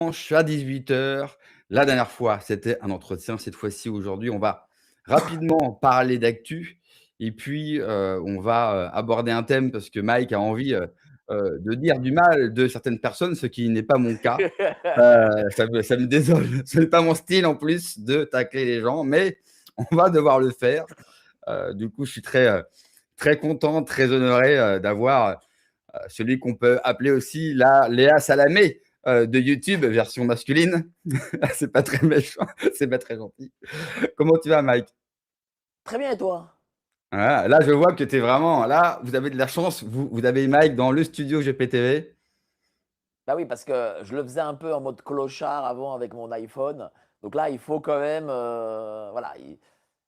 Dimanche à 18 h. La dernière fois, c'était un entretien. Cette fois-ci, aujourd'hui, on va rapidement parler d'actu et puis, on va, aborder un thème parce que Mike a envie, de dire du mal de certaines personnes, ce qui n'est pas mon cas. Ça me désole. Ce n'est pas mon style en plus de tacler les gens, mais on va devoir le faire. Du coup, je suis très content, très honoré, d'avoir, celui qu'on peut appeler aussi la Léa Salamé, de YouTube, version masculine. C'est pas très méchant, c'est pas très gentil. Comment tu vas, Mike? Très bien et toi? Voilà, là, je vois que tu es vraiment là, vous avez de la chance, vous avez Mike dans le studio GPTV. Bah oui, parce que je le faisais un peu en mode clochard avant avec mon iPhone. Donc là, il faut quand même, voilà,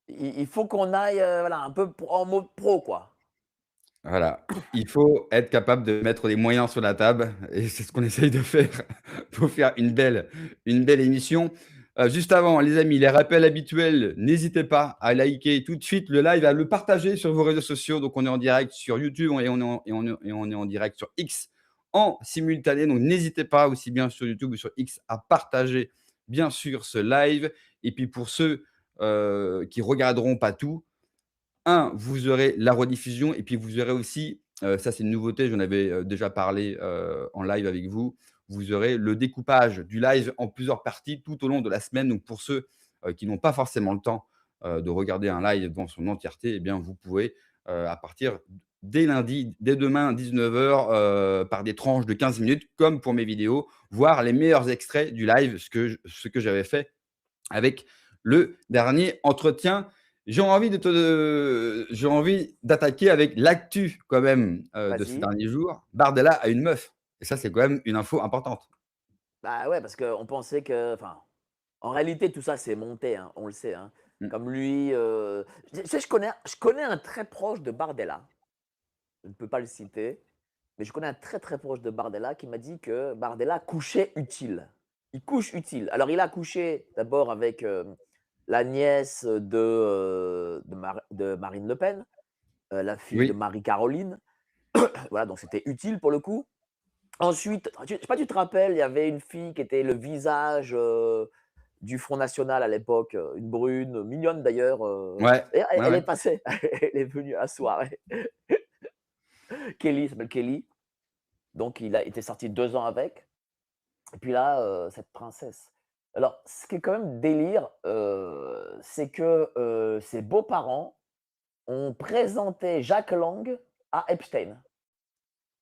il faut qu'on aille, voilà, un peu en mode pro, quoi. Voilà, il faut être capable de mettre les moyens sur la table et c'est ce qu'on essaye de faire pour faire une belle émission. Juste avant, les amis, les rappels habituels, n'hésitez pas à liker tout de suite le live, à le partager sur vos réseaux sociaux. Donc, on est en direct sur YouTube et on est en direct sur X en simultané. Donc, n'hésitez pas, aussi bien sur YouTube ou sur X, à partager, bien sûr, ce live. Et puis, pour ceux qui regarderont pas tout, vous aurez la rediffusion et puis vous aurez aussi, ça c'est une nouveauté, j'en avais, déjà parlé, en live avec vous. Vous aurez le découpage du live en plusieurs parties tout au long de la semaine. Donc pour ceux, qui n'ont pas forcément le temps, de regarder un live dans son entièreté, eh bien vous pouvez, à partir dès lundi, dès demain 19 h, par des tranches de 15 minutes, comme pour mes vidéos, voir les meilleurs extraits du live, ce que j'avais fait avec le dernier entretien. J'ai envie d'attaquer avec l'actu quand même, de ces Vas-y. derniers jours. Bardella a une meuf et ça, c'est quand même une info importante. Bah ouais, parce qu'on pensait que enfin, en réalité, tout ça, c'est monté, hein, on le sait, hein. Mmh. Comme lui, tu sais, je connais un très proche de Bardella. Je ne peux pas le citer, mais je connais un très, très proche de Bardella qui m'a dit que Bardella couchait utile. Il couche utile. Alors il a couché d'abord avec, la nièce de Marine Le Pen, la fille de Oui, Marie-Caroline. Voilà, donc c'était utile pour le coup. Ensuite, je sais pas, tu te rappelles, il y avait une fille qui était le visage, du Front national à l'époque, une brune, mignonne d'ailleurs, ouais, d'ailleurs elle ouais, elle est ouais. passée, elle est venue à la soirée. Kelly, elle s'appelle Kelly, donc il a été sorti 2 ans avec. Et puis là, cette princesse. Alors, ce qui est quand même délire, c'est que, ses beaux-parents ont présenté Jacques Lang à Epstein.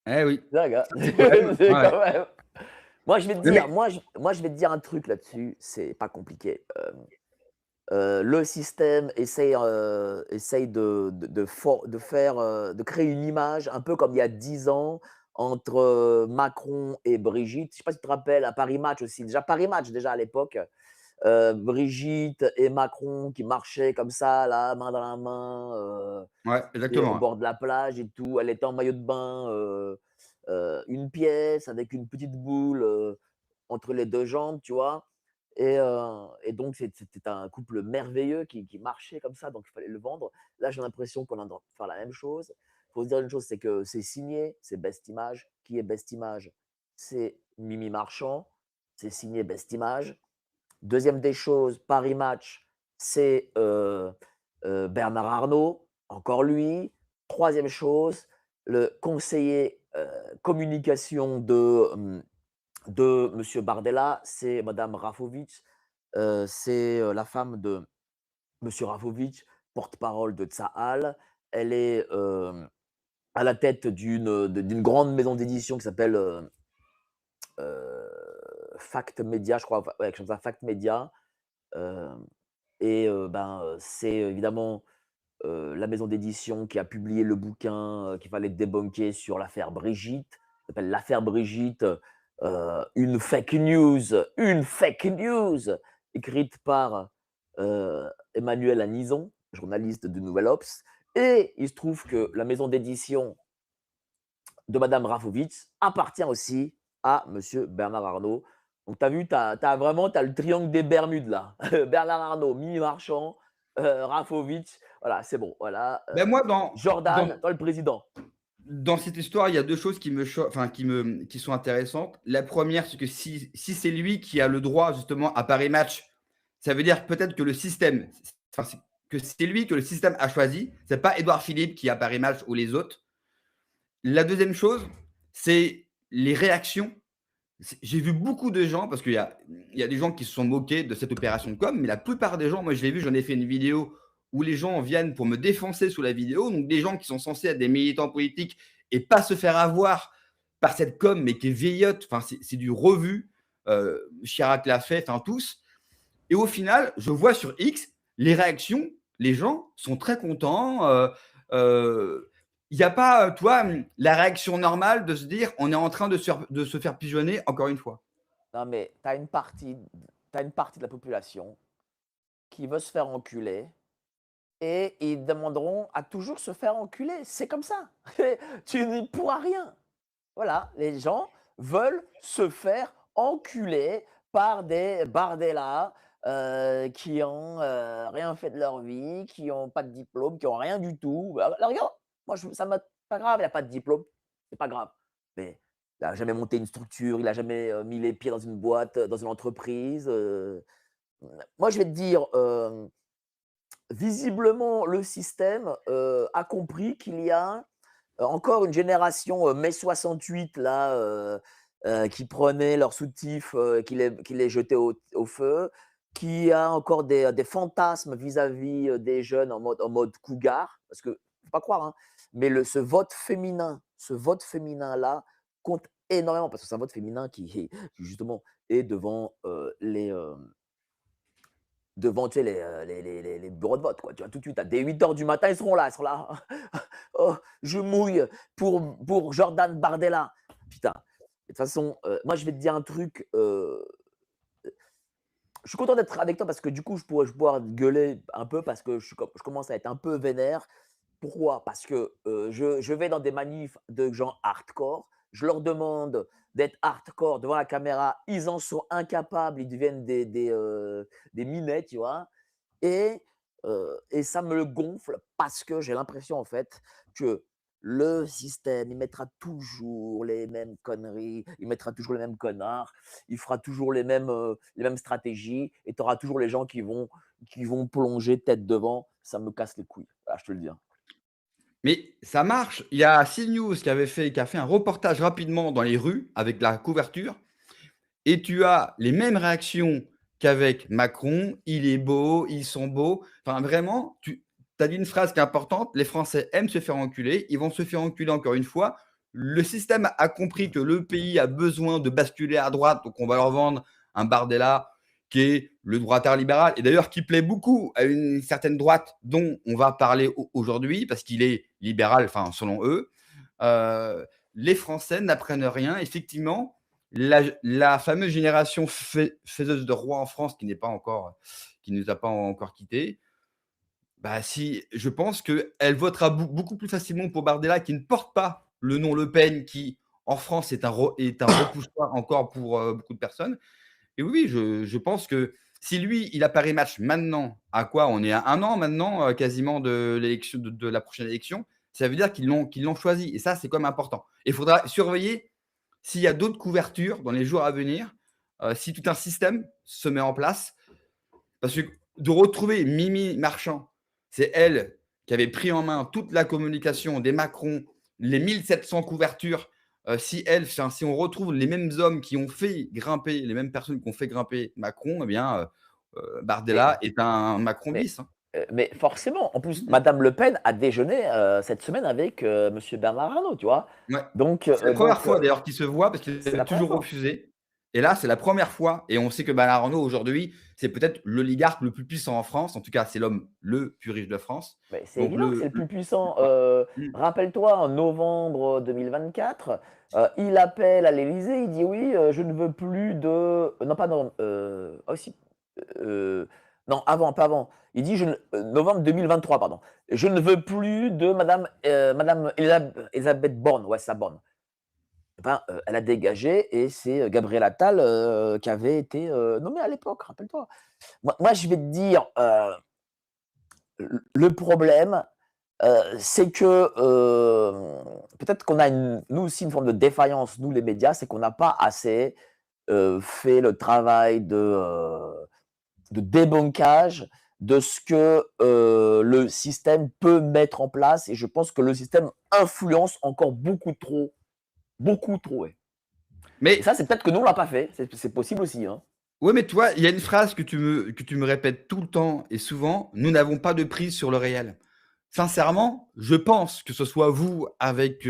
Eh oui, C'est dingue, hein? c'est quand même C'est ouais, ouais. quand même moi, je vais te Oui, dire, mais moi, je vais te dire un truc là-dessus, c'est pas compliqué. Le système essaye de créer une image un peu comme il y a 10 ans entre, Macron et Brigitte. Je sais pas si tu te rappelles à Paris Match aussi, déjà Paris Match déjà à l'époque, Brigitte et Macron qui marchaient comme ça là, main dans la main, ouais, et au exactement, ouais. bord de la plage et tout. Elle était en maillot de bain, une pièce avec une petite boule, entre les 2 jambes, tu vois? Et donc c'était un couple merveilleux qui marchait comme ça, donc il fallait le vendre. Là, j'ai l'impression qu'on est en train de faire la même chose. Il faut se dire une chose, c'est que c'est signé, c'est Best Image. Qui est Best Image? C'est Mimi Marchand, c'est signé Best Image. Deuxième des choses, Paris Match, c'est, Bernard Arnault, encore lui. Troisième chose, le conseiller, communication de monsieur Bardella, c'est madame Rafovitch, c'est, la femme de monsieur Rafovitch, porte-parole de Tsahal. Elle est, à la tête d'une grande maison d'édition qui s'appelle, Fact Media, je crois, enfin, ouais, quelque chose comme ça, Fact Media. Hem c'est évidemment, la maison d'édition qui a publié le bouquin, qu'il fallait débunker sur l'affaire Brigitte. Ça s'appelle «L'affaire Brigitte», une fake news écrite par, Emmanuel Anison, journaliste de Nouvelle Obs. Et il se trouve que la maison d'édition de madame Rafovitz appartient aussi à monsieur Bernard Arnault. Donc tu as vu, tu as vraiment tu le triangle des Bermudes là. Bernard Arnault, Mimi Marchand, Rafovitch, voilà, c'est bon, voilà, Ben moi, dans Jordan, toi le président. Dans cette histoire, il y a 2 choses qui me cho enfin qui sont intéressantes. La première, c'est que si c'est lui qui a le droit justement à Paris Match, ça veut dire peut-être que le système, enfin que c'est lui que le système a choisi. C'est pas Édouard Philippe qui a Paris Match ou les autres. La deuxième chose, c'est les réactions. J'ai vu beaucoup de gens, parce qu'il y a des gens qui se sont moqués de cette opération de com, mais la plupart des gens, moi je l'ai vu, j'en ai fait une vidéo où les gens viennent pour me défoncer sous la vidéo, donc des gens qui sont censés être des militants politiques et pas se faire avoir par cette com, mais qui est vieillotte, enfin c'est du revu, Chirac l'a fait, enfin tous. Et au final, je vois sur X les réactions, les gens sont très contents. Il n'y a pas, toi, la réaction normale de se dire on est en train de se faire pigeonner encore une fois. Non, mais tu une partie de la population qui veut se faire enculer et ils demanderont à toujours se faire enculer. C'est comme ça. Tu n'y pourras rien. Voilà, les gens veulent se faire enculer par des bardellas, qui ont, rien fait de leur vie, qui ont pas de diplôme, qui ont rien du tout. Bah, regarde, moi je ça m'a pas grave, il a pas de diplôme, c'est pas grave. Mais il a jamais monté une structure, il a jamais, mis les pieds dans une boîte, dans une entreprise, moi je vais te dire, visiblement le système, a compris qu'il y a encore une génération, mai 68 là, qui prenaient leurs soutifs, qui les jetaient au feu, qui a encore des fantasmes vis-à-vis, des jeunes en mode cougar. Parce que faut pas croire, hein, mais ce vote féminin-là compte énormément parce que c'est un vote féminin qui justement est devant, devant, tu sais, les bureaux de vote, quoi. Tu vois? Tout de suite, dès 8 heures du matin, ils seront là. «Oh, je mouille pour Jordan Bardella». Putain, de toute façon, moi, je vais te dire un truc, je suis content d'être avec toi parce que du coup, je vais pouvoir gueuler un peu parce que je commence à être un peu vénère. Pourquoi? Parce que, je vais dans des manifs de gens hardcore, je leur demande d'être hardcore devant la caméra, ils en sont incapables, ils deviennent des minets, tu vois? Et ça me gonfle parce que j'ai l'impression en fait que le système, il mettra toujours les mêmes conneries, il mettra toujours les mêmes connards, il fera toujours les mêmes stratégies et tu auras toujours les gens qui vont plonger tête devant. Ça me casse les couilles. Voilà, je te le dis, hein. Mais ça marche. Il y a CNews qui a fait un reportage rapidement dans les rues avec la couverture et tu as les mêmes réactions qu'avec Macron. Il est beau, ils sont beaux. Enfin, vraiment, tu as dit une phrase qui est importante. Les Français aiment se faire enculer. Ils vont se faire enculer encore une fois. Le système a compris que le pays a besoin de basculer à droite. Donc, on va leur vendre un Bardella qui est le droitard libéral et d'ailleurs qui plaît beaucoup à une certaine droite dont on va parler aujourd'hui parce qu'il est libéral, enfin, selon eux. Euh, les Français n'apprennent rien. Effectivement, la fameuse génération faiseuse de rois en France qui n'est pas encore, qui nous a pas encore quittés, bah si, je pense qu'elle votera beaucoup plus facilement pour Bardella qui ne porte pas le nom Le Pen, qui en France est un repoussoir encore pour beaucoup de personnes. Et oui, je pense que si lui, il a Paris Match maintenant, à quoi? On est à un an maintenant, quasiment de l'élection de la prochaine élection. Ça veut dire qu'ils l'ont choisi et ça, c'est quand même important. Il faudra surveiller s'il y a d'autres couvertures dans les jours à venir, si tout un système se met en place. Parce que de retrouver Mimi Marchand, c'est elle qui avait pris en main toute la communication des Macron, les 1700 couvertures. Si on retrouve les mêmes hommes qui ont fait grimper, les mêmes personnes qui ont fait grimper Macron, eh bien, Mais Bardella est un Macron mais bis, hein. mais forcément, en plus, Mmh. madame Le Pen a déjeuné, cette semaine avec, monsieur Bernard Arnault, tu vois? Ouais. Donc C'est la première fois d'ailleurs qu'ils se voient parce qu'il c'est avait la première toujours fois. refusé. Et là, c'est la première fois et on sait que Bernard Arnault aujourd'hui, c'est peut-être l'oligarque le plus puissant en France. En tout cas, c'est l'homme le plus riche de France. Mais c'est Donc évident que c'est le plus puissant. ouais. Mmh. Rappelle-toi, en novembre 2024, il appelle à l'Élysée, il dit: «Oui, je ne veux plus de» non, pas novembre, aussi, non, avant, pas avant. Il dit: «Je ne» novembre 2023, pardon. «Je ne veux plus de madame Élisabeth Borne», ouais, c'est ça, Borne. Eh ben, elle a dégagé et c'est, Gabriel Attal, qui avait été, nommé à l'époque, rappelle-toi. Moi, je vais te dire, le problème, C'est que, peut-être qu'on a nous aussi une forme de défaillance, nous les médias, c'est qu'on n'a pas assez, fait le travail de débunkage de ce que, le système peut mettre en place et je pense que le système influence encore beaucoup trop, ouais. Et Mais ça, c'est peut-être que nous, on l'a pas fait, c'est possible aussi, hein. ouais, mais toi, il y a une phrase que tu me répètes tout le temps et souvent: «Nous n'avons pas de prise sur le réel». Sincèrement, je pense que ce soit vous avec,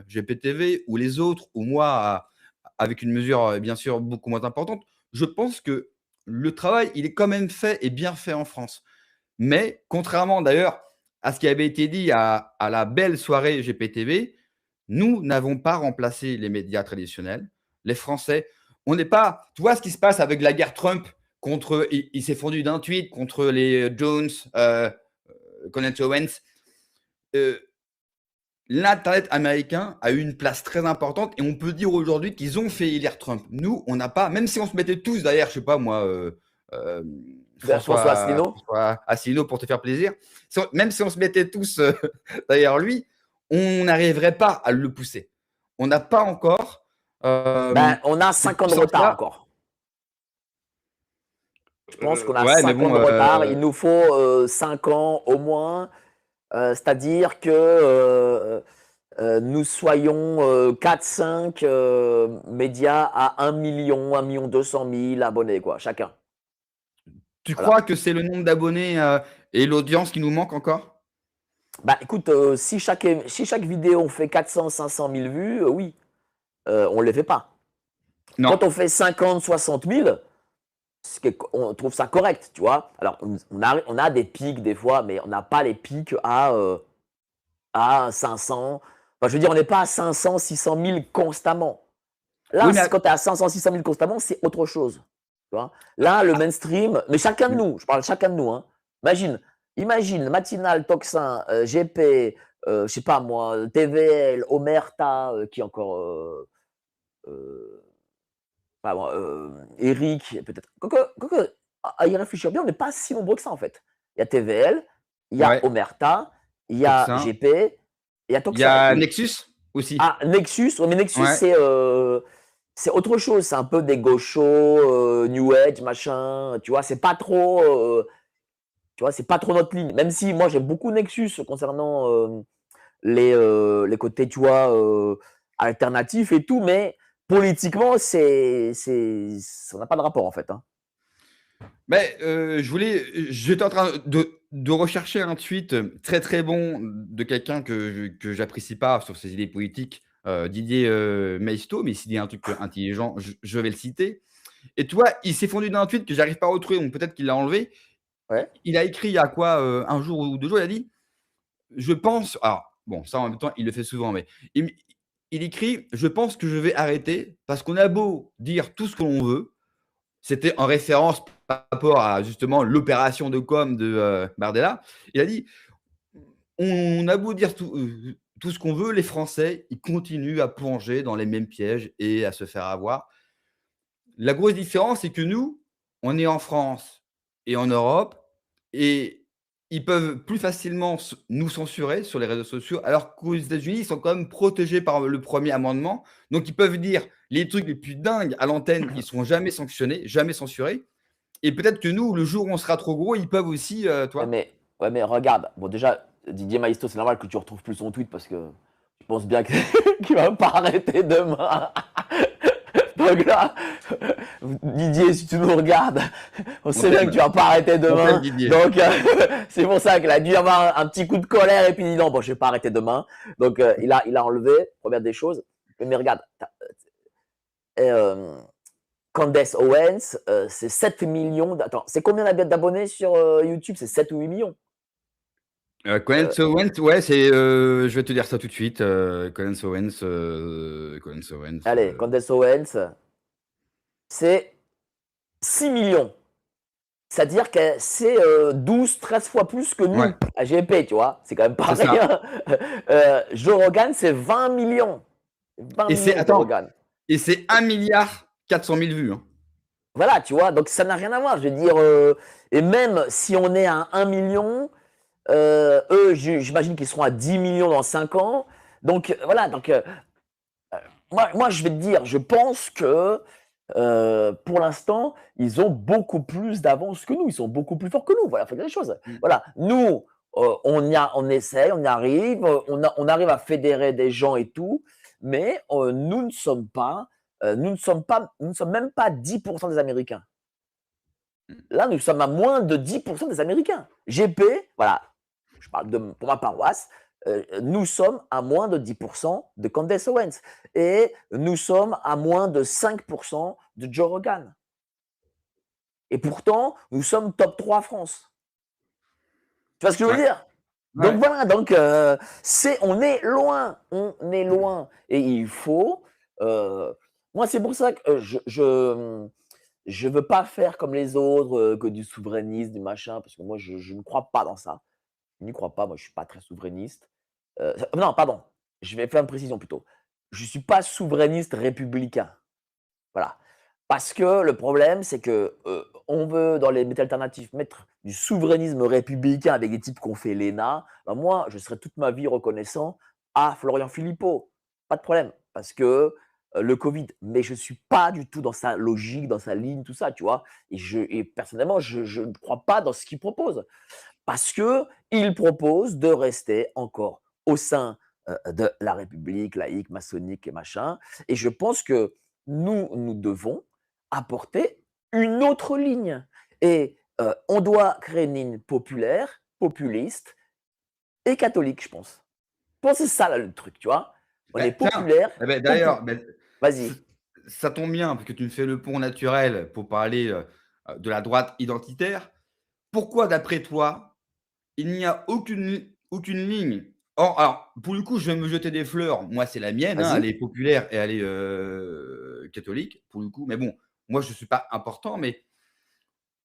GPTV ou les autres ou moi avec une mesure, bien sûr beaucoup moins importante, je pense que le travail, il est quand même fait et bien fait en France. Mais contrairement d'ailleurs à ce qui avait été dit à la belle soirée GPTV, nous n'avons pas remplacé les médias traditionnels. Les Français, on n'est pas, tu vois ce qui se passe avec la guerre Trump contre, il s'est fondu d'un tweet contre les Jones, Conan Owens. Euh, L'Internet américain a eu une place très importante et on peut dire aujourd'hui qu'ils ont fait élire Trump. Nous, on n'a pas, même si on se mettait tous derrière, je sais pas moi, euh, François Asselineau? François Asselineau pour te faire plaisir, même si on se mettait tous derrière lui, on n'arriverait pas à le pousser. On n'a pas encore Ben, on a cette 5 ans de retard puissance-là. encore. Je pense qu'on a Ouais, mais 5 ans bon, de retard. Il nous faut 5 ans au moins. C'est-à-dire que nous soyons 4-5 médias à 1 million, 1 200 000 abonnés, quoi, chacun. tu Voilà. crois que c'est le nombre d'abonnés et l'audience qui nous manque encore? Bah écoute, si chaque vidéo on fait 400 000, 500 000 vues, oui, on ne les fait pas. Non. Quand on fait 50 60 000, on trouve ça correct, tu vois. Alors, on a des pics des fois, mais on n'a pas les pics à 500. Enfin, je veux dire, on n'est pas à 500, 600 000 constamment. Là, Oui, mais quand tu es à 500, 600 000 constamment, c'est autre chose. Tu vois. Là, le mainstream, mais chacun de nous, je parle chacun de nous. Hein. Imagine, Matinal, Toxin, GP, je sais pas moi, TVL, Omerta, qui encore. Euh, Enfin, bon, Eric, peut-être. Quoique, à y réfléchir bien, on n'est pas si nombreux que ça, en fait. Il y a TVL, il y a ouais, Omerta, il y a Toxin. GP, il y a Il y Toxin. a Oui. Nexus aussi. Ah, Nexus, ouais, mais Nexus, Ouais. c'est autre chose. C'est un peu des gauchos, New Age, machin. Tu vois, c'est pas trop notre ligne. Même si moi, j'aime beaucoup Nexus concernant les côtés, tu vois, alternatifs et tout, mais politiquement, ça n'a pas de rapport, en fait. Hein. Mais j'étais en train de rechercher un tweet très très bon de quelqu'un que j'apprécie pas sur ses idées politiques, Didier Maisto, mais s'il dit un truc intelligent, je vais le citer. Et tu vois, il s'est fondu d'un tweet que j'arrive pas à retrouver, donc peut-être qu'il l'a enlevé. Ouais. Il a écrit il y a quoi, un jour ou 2 jours, il a dit: «Je pense», alors bon, ça en même temps, il le fait souvent, mais il écrit: «Je pense que je vais arrêter parce qu'on a beau dire tout ce que l'on veut». C'était en référence par rapport à justement l'opération de com de, Bardella. Il a dit: «On a beau dire tout ce qu'on veut, les Français, ils continuent à plonger dans les mêmes pièges et à se faire avoir». La grosse différence, c'est que nous, on est en France et en Europe et ils peuvent plus facilement nous censurer sur les réseaux sociaux, alors qu'aux États-Unis, ils sont quand même protégés par le premier amendement. Donc ils peuvent dire les trucs les plus dingues à l'antenne, ils seront jamais sanctionnés, jamais censurés. Et peut-être que nous, le jour où on sera trop gros, ils peuvent aussi, Ouais, toi? mais regarde, bon, déjà, Didier Maisto, c'est normal que tu retrouves plus son tweet parce que je pense bien qu'il va pas arrêter demain. Donc là, Didier, si tu nous regardes, on On sait bien que t'aime, tu vas pas arrêter on t'aime demain. Didier. Donc, c'est pour ça qu'il a dû avoir un petit coup de colère et puis il dit non, bon, je vais pas arrêter demain. Donc, il a enlevé, première des choses. Mais regarde, euh, Candace Owens, c'est 7 millions. Attends, c'est combien d'abonnés sur YouTube? C'est 7 ou 8 millions. Conan Owens, ouais, je vais te dire ça tout de suite, Conan Owens, Allez, Candace Owens, c'est 6 millions. C'est-à-dire que c'est 12, 13 fois plus que ouais, nous, à GP, tu vois. C'est quand même pas c'est ça. rien. Joe Rogan, c'est 20 millions. 20 Et c'est millions, Joe attends, Rogan. et c'est 1,4 milliard vues, hein. Voilà, tu vois. Donc ça n'a rien à voir. Je veux dire, et même si on est à 1 million, Eux, j'imagine qu'ils seront à 10 millions dans 5 ans. Donc voilà, donc moi, je vais te dire, je pense que pour l'instant, ils ont beaucoup plus d'avance que nous. Ils sont beaucoup plus forts que nous. Voilà, il faut dire les choses. Mmh. Voilà, nous, on essaye, on y arrive, on arrive à fédérer des gens et tout, mais nous ne sommes même pas 10% des Américains. Là, nous sommes à moins de 10% des Américains. GP, voilà, je parle pour ma paroisse, nous sommes à moins de 10% de Candace Owens et nous sommes à moins de 5% de Joe Rogan. Et pourtant, nous sommes top 3 France. Tu vois ce que je veux Ouais, dire? Donc ouais. voilà, donc on est loin, on est loin. Et il faut, moi c'est pour ça que je veux pas faire comme les autres, que du souverainisme, du machin, parce que moi je ne crois pas dans ça. Je n'y crois pas, moi je suis pas très souverainiste. Non, pardon, je vais faire une précision plutôt. Je suis pas souverainiste républicain. Voilà. Parce que le problème, c'est que, on veut dans les médias alternatifs mettre du souverainisme républicain avec des types qui ont fait l'ENA. Bah, moi, je serai toute ma vie reconnaissant à Florian Philippot. Pas de problème, parce que, le covid, mais je suis pas du tout dans sa logique, dans sa ligne, tout ça, tu vois? Et personnellement, je ne crois pas dans ce qu'il propose. Parce qu'il propose de rester encore au sein de la République laïque, maçonnique et machin. Et je pense que nous devons apporter une autre ligne. Et on doit créer une ligne populaire, populiste et catholique, je pense. Je pense que c'est ça là, le truc, tu vois. On est Bah, tiens, populaire, eh beh, d'ailleurs, beh, ç Vas-y, ça tombe bien parce que tu me fais le pont naturel pour parler, de la droite identitaire. Pourquoi d'après toi, il n'y a aucune ligne. Or alors, pour le coup, je vais me jeter des fleurs. Moi, c'est la mienne, hein, elle vas-y. est populaire et elle est, catholique, pour le coup. Mais bon, moi, je ne suis pas important, mais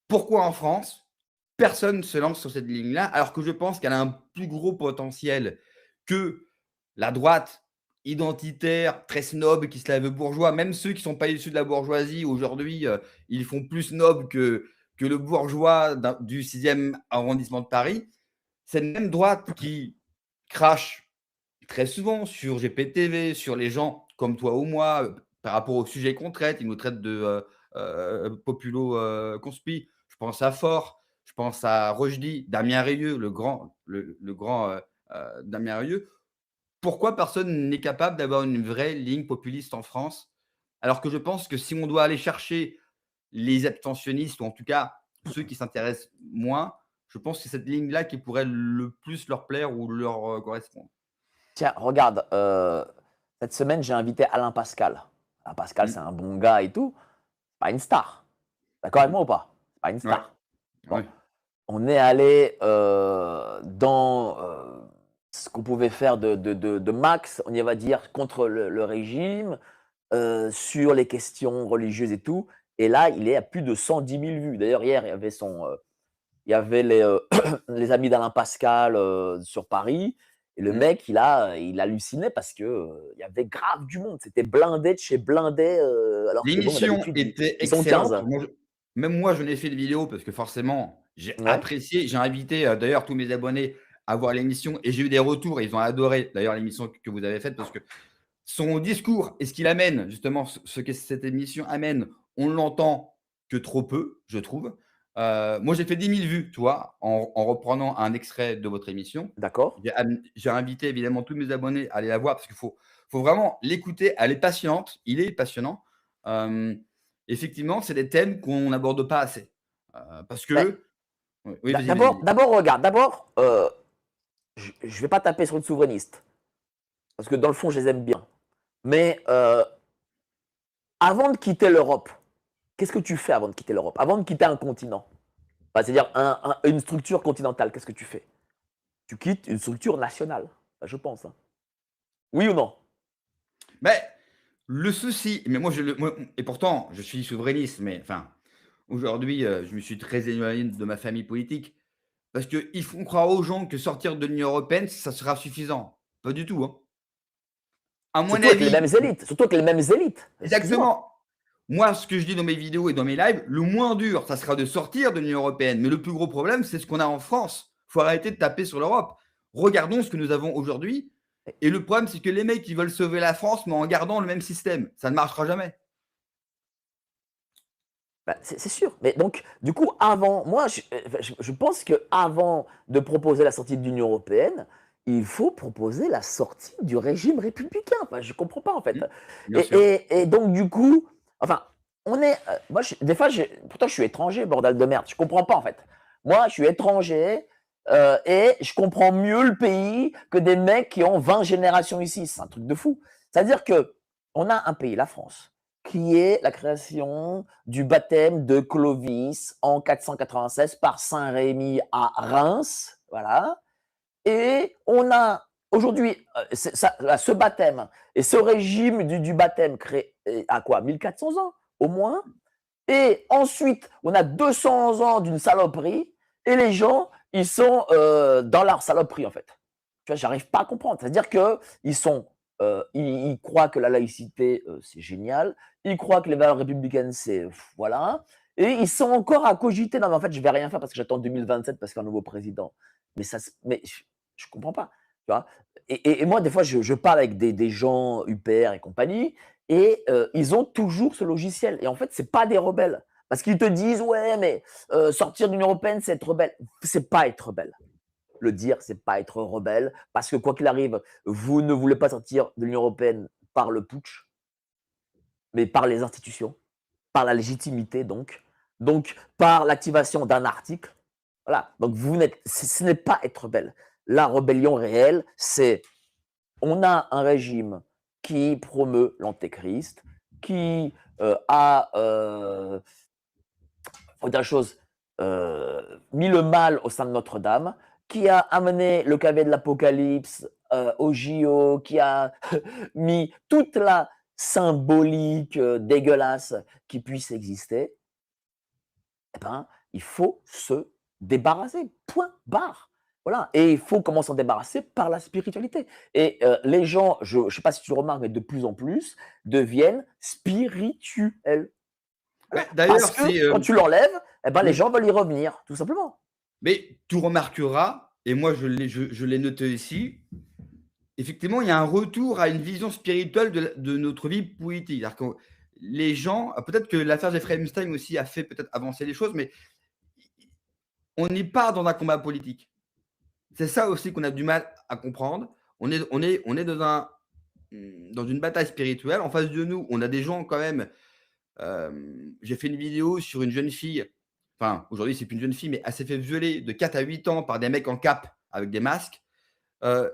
pourquoi en France, personne ne se lance sur cette ligne-là, alors que je pense qu'elle a un plus gros potentiel que la droite identitaire, très snob, qui se la veut bourgeois. Même ceux qui ne sont pas issus de la bourgeoisie, aujourd'hui, ils font plus snob que le bourgeois du 6e arrondissement de Paris. Cette même droite qui crache très souvent sur GPTV, sur les gens comme toi ou moi, par rapport au sujet qu'on traite. Ils nous traitent de, populo, conspi. Je pense à Faure, je pense à Rochdy, Damien Rieu, le grand, Damien Rieu. Pourquoi personne n'est capable d'avoir une vraie ligne populiste en France? Alors que je pense que si on doit aller chercher les abstentionnistes ou en tout cas ceux qui s'intéressent moins, je pense que c'est cette ligne-là qui pourrait le plus leur plaire ou leur, correspondre. Tiens, regarde, cette semaine, j'ai invité Alain Pascal. Alain Pascal, Mmh. c'est un bon gars et tout, pas une star. D'accord avec Mmh. moi ou pas? C'est pas une Ouais, star. Bon, ouais. on est allé, dans, ce qu'on pouvait faire de max, on y va dire, contre le régime, sur les questions religieuses et tout. Et là, il est à plus de 110 000 vues. D'ailleurs, hier, il y avait les, les amis d'Alain Pascal, sur Paris. Et le Mmh. mec, il hallucinait parce que, il y avait grave du monde. C'était blindé de chez blindé, alors que bon, L'émission d'habitude, était ils sont 15. excellente. Même moi, je n'ai fait des vidéos parce que forcément, j'ai Ouais, apprécié. J'ai invité, d'ailleurs tous mes abonnés à voir l'émission et j'ai eu des retours et ils ont adoré d'ailleurs l'émission que vous avez faite parce que son discours et ce qu'il amène, justement, ce que cette émission amène, on l'entend que trop peu, je trouve. Moi, j'ai fait 10 000 vues, tu vois, en reprenant un extrait de votre émission. d'accord. J'ai invité évidemment tous mes abonnés à aller la voir parce qu'il faut vraiment l'écouter. Elle est passionnante, il est passionnant. Hem, Effectivement, c'est des thèmes qu'on n'aborde pas assez, parce Mais que oui, oui, vas-y, vas-y, vas-y. d'abord, regarde, d'abord, je vais pas taper sur le souverainiste, parce que dans le fond, je les aime bien. Mais, avant de quitter l'Europe, qu'est-ce que tu fais avant de quitter l'Europe? Avant de quitter un continent? Bah, c'est-à-dire une structure continentale, qu'est-ce que tu fais? Tu quittes une structure nationale, bah, je pense, hein. Oui ou non? Mais le souci, mais moi et pourtant je suis souverainiste, mais enfin, aujourd'hui, je me suis très éloigné de ma famille politique parce qu'ils font croire aux gens que sortir de l'Union européenne, ça sera suffisant. Pas du tout, hein. À mon Surtout avec les mêmes avis, élites, surtout avec les mêmes élites. Excuse-moi. exactement. Moi, ce que je dis dans mes vidéos et dans mes lives, le moins dur, ça sera de sortir de l'Union européenne. Mais le plus gros problème, c'est ce qu'on a en France. faut arrêter de taper sur l'Europe. Regardons ce que nous avons aujourd'hui et le problème, c'est que les mecs, ils veulent sauver la France, mais en gardant le même système. Ça ne marchera jamais. Bah, c'est sûr. Mais donc, du coup, avant, moi, je pense qu'avant de proposer la sortie de l'Union européenne, il faut proposer la sortie du régime républicain. Enfin, je ne comprends pas, en fait. Mmh, bien sûr. Et donc, du coup, enfin, on est. Moi, des fois, pourtant, je suis étranger, bordel de merde. Je ne comprends pas, en fait. Moi, je suis étranger et je comprends mieux le pays que des mecs qui ont 20 générations ici. C'est un truc de fou. C'est-à-dire que on a un pays, la France, qui est la création du baptême de Clovis en 496 par Saint Rémy à Reims, voilà. Et on a aujourd'hui ce baptême et ce régime du baptême créé à quoi 1400 ans au moins. Et ensuite, on a 200 ans d'une saloperie et les gens, ils sont dans leur saloperie en fait. Tu vois, j'arrive pas à comprendre. C'est-à-dire qu'ils sont, ils croient que la laïcité, c'est génial. Ils croient que les valeurs républicaines, c'est voilà. Et ils sont encore à cogiter. Non, mais en fait, je vais rien faire parce que j'attends 2027 parce qu'il y a un nouveau président. Mais mais je comprends pas. Tu vois. Et moi, des fois, je parle avec des gens UPR et compagnie, et ils ont toujours ce logiciel. Et en fait, c'est pas des rebelles. Parce qu'ils te disent, ouais, mais sortir de l'Union européenne, c'est être rebelle. C'est pas être rebelle. Le dire, c'est pas être rebelle. Parce que quoi qu'il arrive, vous ne voulez pas sortir de l'Union européenne par le putsch, mais par les institutions, par la légitimité, donc par l'activation d'un article. Voilà. Donc ce n'est pas être rebelle. La rébellion réelle, c'est on a un régime qui promeut l'antéchrist, qui a, faut dire la chose, mis le mal au sein de Notre-Dame, qui a amené le cavet de l'Apocalypse au JO, qui a mis toute la symbolique dégueulasse qui puisse exister, eh ben, il faut se débarrasser. Point barre. Voilà. Et il faut comment s'en débarrasser par la spiritualité. Et les gens, je ne sais pas si tu le remarques, mais de plus en plus, deviennent spirituels. Bah, Voilà. Parce d'ailleurs, c'est, que quand tu l'enlèves, eh ben, les oui, gens veulent y revenir, tout simplement. mais tu remarqueras et moi je l'ai noté ici, effectivement, il y a un retour à une vision spirituelle de notre vie politique. C'est-à-dire que les gens peut-être que l'affaire Jeffrey Epstein aussi a fait peut-être avancer les choses, mais on n'est pas dans un combat politique. C'est ça aussi qu'on a du mal à comprendre. On est dans une bataille spirituelle. En face de nous, on a des gens quand même. J'ai fait une vidéo sur une jeune fille. Enfin, aujourd'hui, c'est plus une jeune fille, mais elle s'est fait violer de 4 à 8 ans par des mecs en cap avec des masques. Euh,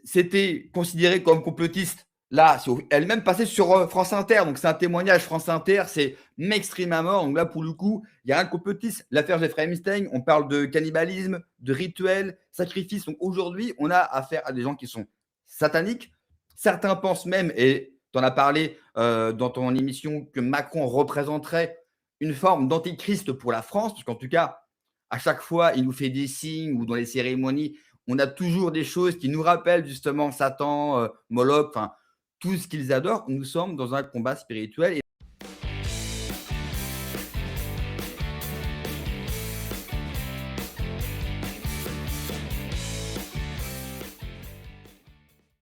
C'était considéré comme complotiste. Là, elle est même passée sur France Inter, donc c'est un témoignage. France Inter, c'est mainstream à mort. Donc là, pour le coup, il y a un complotiste. L'affaire Jeffrey Epstein, on parle de cannibalisme, de rituels, sacrifices. Donc aujourd'hui, on a affaire à des gens qui sont sataniques. Certains pensent même, et tu en as parlé dans ton émission, que Macron représenterait une forme d'antéchrist pour la France, parce qu'en tout cas, à chaque fois, il nous fait des signes ou dans les cérémonies, on a toujours des choses qui nous rappellent justement Satan, Moloch, enfin, tout ce qu'ils adorent. Nous sommes dans un combat spirituel.